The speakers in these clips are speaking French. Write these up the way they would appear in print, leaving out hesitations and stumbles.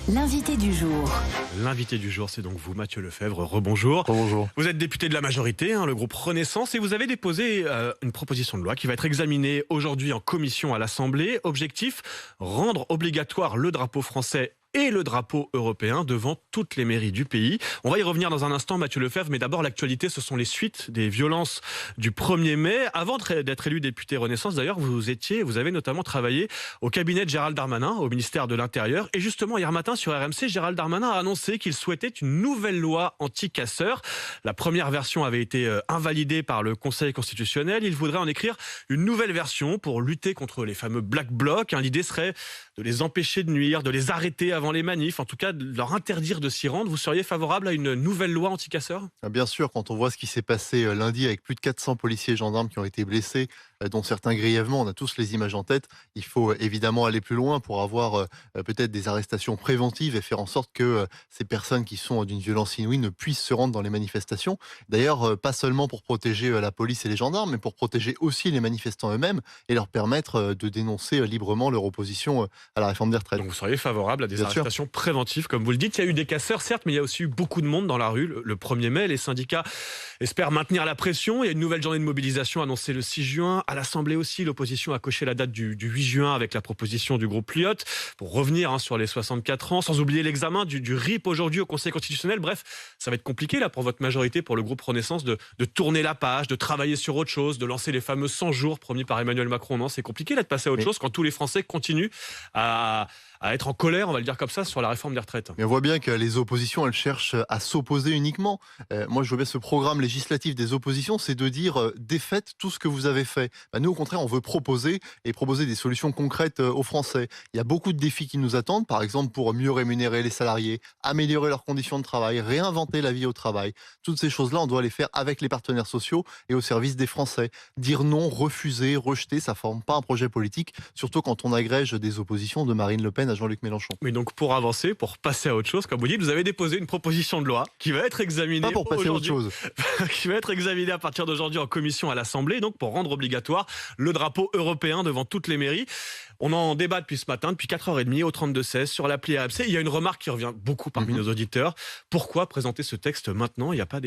L'invité du jour. L'invité du jour, c'est donc vous, Mathieu Lefebvre. Rebonjour. Bonjour. Vous êtes député de la majorité, le groupe Renaissance, et vous avez déposé une proposition de loi qui va être examinée aujourd'hui en commission à l'Assemblée. Objectif, rendre obligatoire le drapeau français et le drapeau européen devant toutes les mairies du pays. On va y revenir dans un instant, Mathieu Lefebvre, mais d'abord l'actualité, ce sont les suites des violences du 1er mai. Avant d'être élu député Renaissance, d'ailleurs, vous avez notamment travaillé au cabinet de Gérald Darmanin, au ministère de l'Intérieur. Et justement, hier matin sur RMC, Gérald Darmanin a annoncé qu'il souhaitait une nouvelle loi anti-casseurs. La première version avait été invalidée par le Conseil constitutionnel. Il voudrait en écrire une nouvelle version pour lutter contre les fameux Black Blocs. L'idée serait de les empêcher de nuire, de les arrêter avant les manifs, en tout cas de leur interdire de s'y rendre. Vous seriez favorable à une nouvelle loi anti-casseurs ? Bien sûr, quand on voit ce qui s'est passé lundi avec plus de 400 policiers et gendarmes qui ont été blessés, dont certains grièvement, on a tous les images en tête, il faut évidemment aller plus loin pour avoir peut-être des arrestations préventives et faire en sorte que ces personnes qui sont d'une violence inouïe ne puissent se rendre dans les manifestations. D'ailleurs, pas seulement pour protéger la police et les gendarmes, mais pour protéger aussi les manifestants eux-mêmes et leur permettre de dénoncer librement leur opposition à la réforme des retraites. Donc vous seriez favorable à des arrestations préventives, comme vous le dites. Il y a eu des casseurs, certes, mais il y a aussi eu beaucoup de monde dans la rue le 1er mai. Les syndicats espèrent maintenir la pression. Il y a une nouvelle journée de mobilisation annoncée le 6 juin. À l'Assemblée aussi, l'opposition a coché la date du 8 juin avec la proposition du groupe Lyot pour revenir sur les 64 ans, sans oublier l'examen du RIP aujourd'hui au Conseil constitutionnel. Bref, ça va être compliqué là pour votre majorité, pour le groupe Renaissance, de tourner la page, de travailler sur autre chose, de lancer les fameux 100 jours promis par Emmanuel Macron. Non, c'est compliqué là de passer à autre chose quand tous les Français continuent à être en colère, on va le dire comme ça, sur la réforme des retraites. Mais on voit bien que les oppositions, elles cherchent à s'opposer uniquement. Moi, je vois bien ce programme législatif des oppositions, c'est de dire défaites tout ce que vous avez fait. Nous, au contraire, on veut proposer des solutions concrètes aux Français. Il y a beaucoup de défis qui nous attendent, par exemple pour mieux rémunérer les salariés, améliorer leurs conditions de travail, réinventer la vie au travail. Toutes ces choses-là, on doit les faire avec les partenaires sociaux et au service des Français. Dire non, refuser, rejeter, ça ne forme pas un projet politique, surtout quand on agrège des oppositions de Marine Le Pen à Jean-Luc Mélenchon. Mais donc pour avancer, pour passer à autre chose, comme vous dites, vous avez déposé une proposition de loi qui va être examinée Pas pour passer à autre chose. qui va être examinée à partir d'aujourd'hui en commission à l'Assemblée, donc pour rendre obligatoire le drapeau européen devant toutes les mairies. On en débat depuis ce matin, depuis 4h30 au 32-16 sur l'appli RMC. Il y a une remarque qui revient beaucoup parmi nos auditeurs. Pourquoi présenter ce texte maintenant ? Il n'y a pas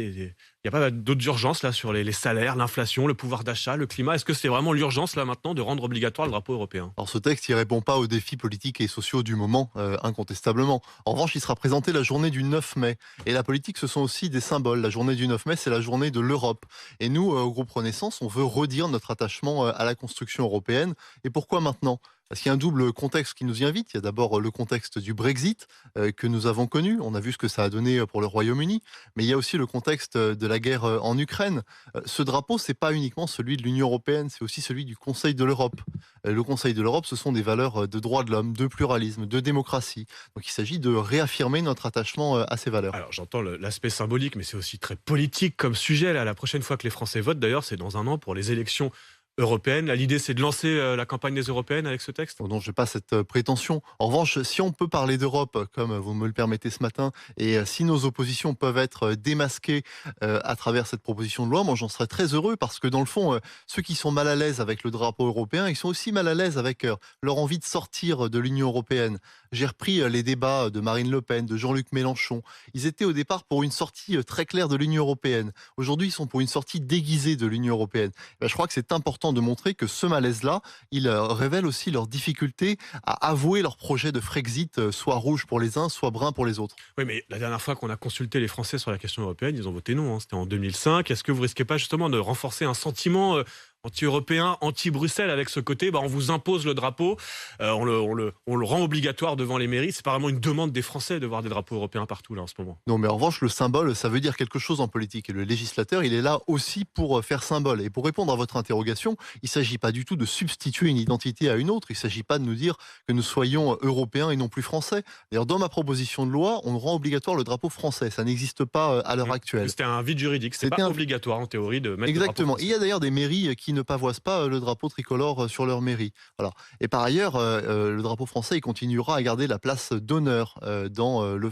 d'autres urgences là sur les salaires, l'inflation, le pouvoir d'achat, le climat. Est-ce que c'est vraiment l'urgence là maintenant de rendre obligatoire le drapeau européen ? Alors ce texte, il répond pas aux défis politiques et sociaux du moment, incontestablement. En revanche, il sera présenté la journée du 9 mai. Et la politique, ce sont aussi des symboles. La journée du 9 mai, c'est la journée de l'Europe. Et nous, au groupe Renaissance, on veut redire notre attachement à la construction européenne. Et pourquoi maintenant ? Parce qu'il y a un double contexte qui nous y invite. Il y a d'abord le contexte du Brexit que nous avons connu. On a vu ce que ça a donné pour le Royaume-Uni. Mais il y a aussi le contexte de la guerre en Ukraine. Ce drapeau, c'est pas uniquement celui de l'Union européenne, c'est aussi celui du Conseil de l'Europe. Le Conseil de l'Europe, ce sont des valeurs de droits de l'homme, de pluralisme, de démocratie. Donc il s'agit de réaffirmer notre attachement à ces valeurs. Alors j'entends l'aspect symbolique, mais c'est aussi très politique comme sujet. Là, la prochaine fois que les Français votent, d'ailleurs, c'est dans un an pour les élections européenne. L'idée, c'est de lancer la campagne des européennes avec ce texte ? Non, je n'ai pas cette prétention. En revanche, si on peut parler d'Europe, comme vous me le permettez ce matin, et si nos oppositions peuvent être démasquées à travers cette proposition de loi, moi j'en serais très heureux parce que dans le fond, ceux qui sont mal à l'aise avec le drapeau européen, ils sont aussi mal à l'aise avec leur envie de sortir de l'Union européenne. J'ai repris les débats de Marine Le Pen, de Jean-Luc Mélenchon. Ils étaient au départ pour une sortie très claire de l'Union européenne. Aujourd'hui, ils sont pour une sortie déguisée de l'Union européenne. Je crois que c'est important de montrer que ce malaise-là, il révèle aussi leur difficulté à avouer leur projet de Frexit, soit rouge pour les uns, soit brun pour les autres. Oui, mais la dernière fois qu'on a consulté les Français sur la question européenne, ils ont voté non. C'était en 2005. Est-ce que vous risquez pas justement de renforcer un sentiment anti-européen, anti-Bruxelles avec ce côté, on vous impose le drapeau, on le rend obligatoire devant les mairies. C'est pas vraiment une demande des Français de voir des drapeaux européens partout là en ce moment. Non, mais en revanche, le symbole, ça veut dire quelque chose en politique. Et le législateur, il est là aussi pour faire symbole. Et pour répondre à votre interrogation, il ne s'agit pas du tout de substituer une identité à une autre. Il ne s'agit pas de nous dire que nous soyons européens et non plus français. D'ailleurs, dans ma proposition de loi, on rend obligatoire le drapeau français. Ça n'existe pas à l'heure actuelle. C'était un vide juridique. C'était pas obligatoire en théorie de mettre Exactement. le drapeau français. Il y a d'ailleurs des mairies qui ne pavoisent pas le drapeau tricolore sur leur mairie. Voilà. Et par ailleurs, le drapeau français il continuera à garder la place d'honneur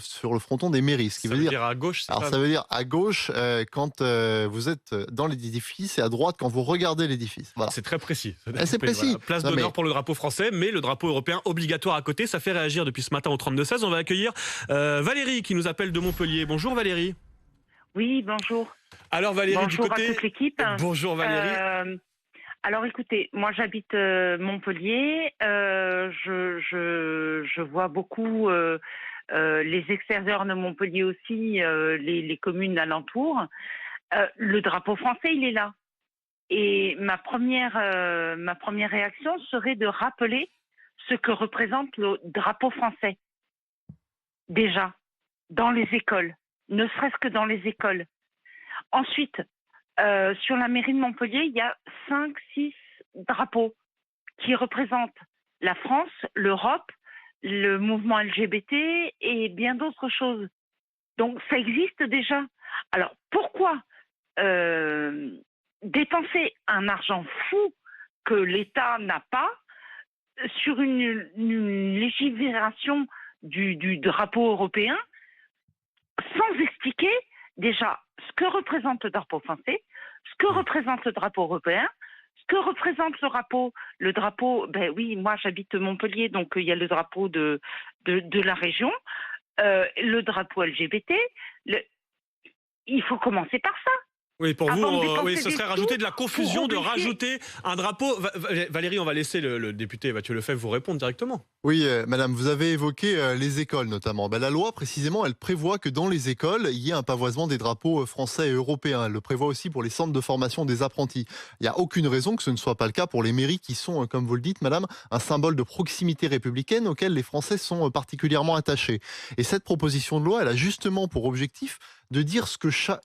sur le fronton des mairies. Ce qui Ça veut veut dire, dire à gauche, c'est alors ça? ça veut dire à gauche quand vous êtes dans l'édifice et à droite quand vous regardez l'édifice. Voilà. C'est très précis. C'est précis. Voilà. Place Non, d'honneur mais- pour le drapeau français, mais le drapeau européen obligatoire à côté. Ça fait réagir depuis ce matin au 32-16. On va accueillir Valérie qui nous appelle de Montpellier. Bonjour Valérie. Oui, bonjour. Alors Valérie, Bonjour du côté... à toute l'équipe. Bonjour Valérie. Alors écoutez, moi j'habite Montpellier. Je vois beaucoup les extérieurs de Montpellier aussi, les communes alentours. Le drapeau français, il est là. Et ma première réaction serait de rappeler ce que représente le drapeau français. Déjà, dans les écoles, ne serait-ce que dans les écoles. Ensuite, sur la mairie de Montpellier, il y a 5-6 drapeaux qui représentent la France, l'Europe, le mouvement LGBT et bien d'autres choses. Donc, ça existe déjà. Alors, pourquoi dépenser un argent fou que l'État n'a pas sur une légifération du drapeau européen sans expliquer déjà ce que représente le drapeau français, ce que représente le drapeau européen, ce que représente le drapeau, ben oui, moi j'habite Montpellier, donc il y a le drapeau de la région, le drapeau LGBT, il faut commencer par ça. Oui, pour vous, Avant de dépenser oui, ce des serait sous rajouter de la confusion de obliger- rajouter un drapeau. Valérie, on va laisser le député Mathieu Lefebvre vous répondre directement. Oui, madame, vous avez évoqué les écoles notamment. Ben, la loi, précisément, elle prévoit que dans les écoles, il y ait un pavoisement des drapeaux français et européens. Elle le prévoit aussi pour les centres de formation des apprentis. Il n'y a aucune raison que ce ne soit pas le cas pour les mairies qui sont, comme vous le dites, madame, un symbole de proximité républicaine auquel les Français sont particulièrement attachés. Et cette proposition de loi, elle a justement pour objectif de dire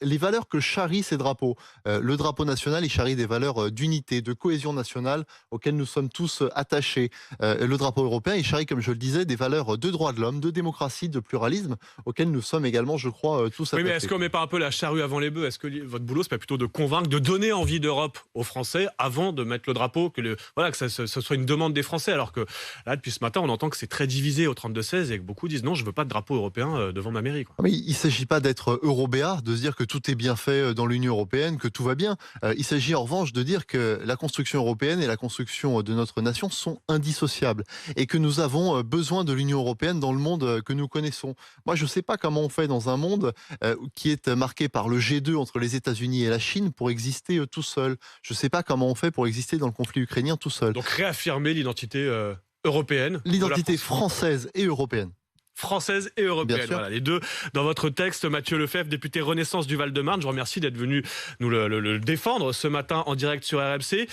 les valeurs que charrient ces drapeaux. Le drapeau national, il charrie des valeurs d'unité, de cohésion nationale auxquelles nous sommes tous attachés. Le drapeau européen, il charrie, comme je le disais, des valeurs de droits de l'homme, de démocratie, de pluralisme, auxquelles nous sommes également, je crois, tous Oui, attachés. mais est-ce qu'on met pas un peu la charrue avant les bœufs? Est-ce que votre boulot, c'est pas plutôt de convaincre, de donner envie d'Europe aux Français avant de mettre le drapeau, que ce soit une demande des Français, alors que là, depuis ce matin, on entend que c'est très divisé au 32-16 et que beaucoup disent non, je veux pas de drapeau européen devant ma mairie, quoi. Mais il ne s'agit pas d'être eurobéat, de se dire que tout est bien fait dans l'Union européenne, que tout va bien. Il s'agit en revanche de dire que la construction européenne et la construction de notre nation sont indissociables et que nous avons besoin de l'Union européenne dans le monde que nous connaissons. Moi, je ne sais pas comment on fait dans un monde qui est marqué par le G2 entre les États-Unis et la Chine pour exister tout seul. Je ne sais pas comment on fait pour exister dans le conflit ukrainien tout seul. Donc réaffirmer l'identité européenne. L'identité de la France. française et européenne. Française et européenne. Bien sûr. Voilà, les deux dans votre texte. Mathieu Lefebvre, député Renaissance du Val-de-Marne, je vous remercie d'être venu nous le défendre ce matin en direct sur RMC.